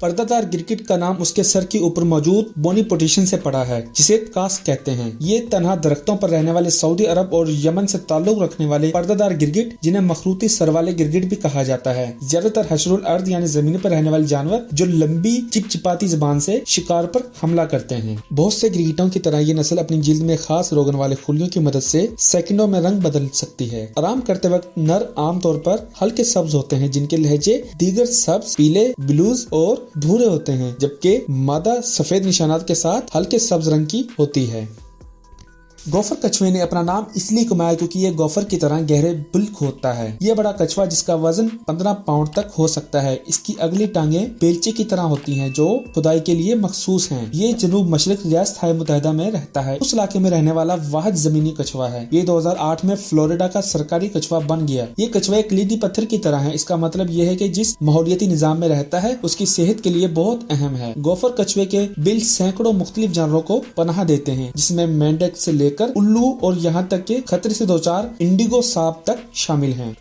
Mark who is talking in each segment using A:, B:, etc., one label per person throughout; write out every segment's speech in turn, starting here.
A: पर्दादार गिरगिट का नाम उसके सर के ऊपर मौजूद बोनी पोटेशन से पड़ा है, जिसे कास्क कहते हैं। ये तन्हा दरख्तों पर रहने वाले सऊदी अरब और यमन से ताल्लुक रखने वाले पर्दादार गिरगिट, जिन्हें मखरूती सर वाले गिरगिट भी कहा जाता है, ज्यादातर हशरुल अर्द यानी जमीन पर रहने वाले जानवर जो लंबी चिपचिपाती जबान से शिकार पर हमला करते हैं। बहुत से गिरगिटों की तरह ये नस्ल अपनी जिल्द में खास रोगन वाले खुलियों की मदद से सेकंडों में रंग बदल सकती है। आराम करते वक्त नर आमतौर पर हल्के सब्ज होते हैं, जिनके लहजे दीगर सब्ज, पीले, ब्लूज और भूरे होते हैं, जबकि मादा सफेद निशानात के साथ हल्के सब्ज रंग की होती है। गोफर कछुए ने अपना नाम इसलिए कमाया क्योंकि ये गोफर की तरह गहरे बिल्क होता है। ये बड़ा कछुआ जिसका वजन 15 पाउंड तक हो सकता है। इसकी अगली टांगे बेलचे की तरह होती हैं जो खुदाई के लिए मखसूस हैं। ये जनूब मशरक रियासत मुत्तहिदा में रहता है। उस इलाके में रहने वाला वाहिद जमीनी कछुआ है। ये 2008 में फ्लोरिडा का सरकारी कछुआ बन गया। ये कछुआ कलीदी पत्थर की तरह है। इसका मतलब ये है कि जिस माहौलियाती निजाम में रहता है उसकी सेहत के लिए बहुत अहम है। गोफर कछुए के बिल सैकड़ों मुख्तलिफ जानवरों को पनाह देते हैं, जिसमें मेंढक से लेकर उल्लू और यहाँ तक के खतरे से 2-4 इंडिगो सांप तक शामिल हैं।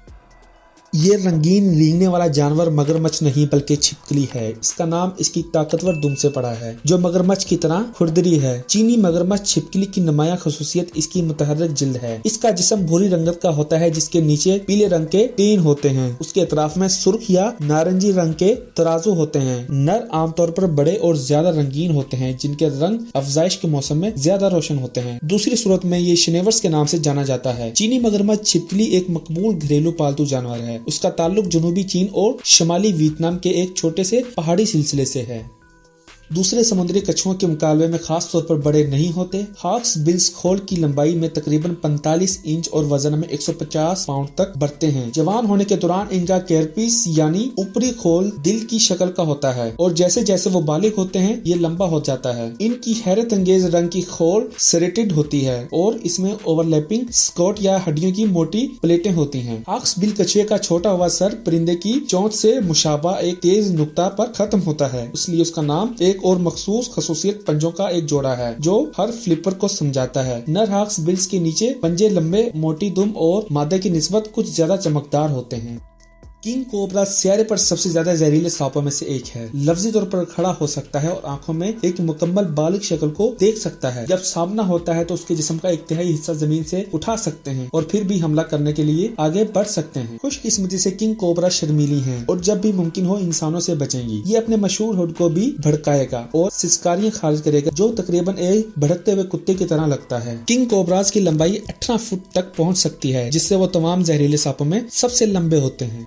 A: ये रंगीन रेंगने वाला जानवर मगरमच्छ नहीं बल्कि छिपकली है। इसका नाम इसकी ताकतवर दुम से पड़ा है जो मगरमच्छ की तरह खुरदरी है। चीनी मगरमच्छ छिपकली की नुमाया खसूसियत इसकी मुतहर्रिक जिल्द है। इसका जिस्म भूरी रंगत का होता है जिसके नीचे पीले रंग के टेन होते हैं। उसके अतराफ में सुर्ख या नारंगी रंग के तराजू होते हैं। नर आमतौर पर बड़े और ज्यादा रंगीन होते हैं, जिनके रंग अफजाइश के मौसम में ज्यादा रोशन होते हैं। दूसरी सूरत में ये शनेवर्स के नाम से जाना जाता है। चीनी मगरमच्छ छिपकली एक मकबूल घरेलू पालतू जानवर है। उसका ताल्लुक जनूबी चीन और शमाली वियतनाम के एक छोटे से पहाड़ी सिलसिले से है। दूसरे समुद्री कछुओं के मुकाबले में खास तौर पर बड़े नहीं होते। हॉक्स बिल्स खोल की लंबाई में तकरीबन 45 इंच और वजन में 150 पाउंड तक बढ़ते हैं। जवान होने के दौरान इनका कैरपीस यानी ऊपरी खोल दिल की शक्ल का होता है और जैसे जैसे वो बालिग होते हैं ये लंबा हो जाता है। इनकी हैरत अंगेज रंग की खोल सेरेटेड होती है और इसमें ओवरलैपिंग स्कॉट या हड्डियों की मोटी प्लेटें होती हैं। हॉक्स बिल कछुए का छोटा हुआ सर परिंदे की चोंच से मुशाबा एक तेज नुक्ता पर खत्म होता है, इसलिए उसका नाम एक और मखसूस खसूसियत पंजों का एक जोड़ा है जो हर फ्लिपर को समझाता है। नर हॉक्स बिल्स के नीचे पंजे लंबे, मोटी दुम और मादे की निस्बत कुछ ज्यादा चमकदार होते हैं। किंग कोबरा सियारे पर सबसे ज्यादा जहरीले सांपों में से एक है। लफ्जी तौर पर खड़ा हो सकता है और आंखों में एक मुकम्मल बालिग शक्ल को देख सकता है। जब सामना होता है तो उसके जिस्म का एक तिहाई हिस्सा जमीन से उठा सकते हैं और फिर भी हमला करने के लिए आगे बढ़ सकते हैं। खुशकिस्मती से किंग कोबरा शर्मीली हैं और जब भी मुमकिन हो इंसानों से बचेंगी। ये अपने मशहूर हुड को भी भड़काएगा और सिसकारियां खारिज करेगा जो तकरीबन एक भड़कते हुए कुत्ते की तरह लगता है। किंग कोबराज की लंबाई 18 फुट तक पहुँच सकती है, जिससे वो तमाम जहरीले सांपों में सबसे लंबे होते हैं।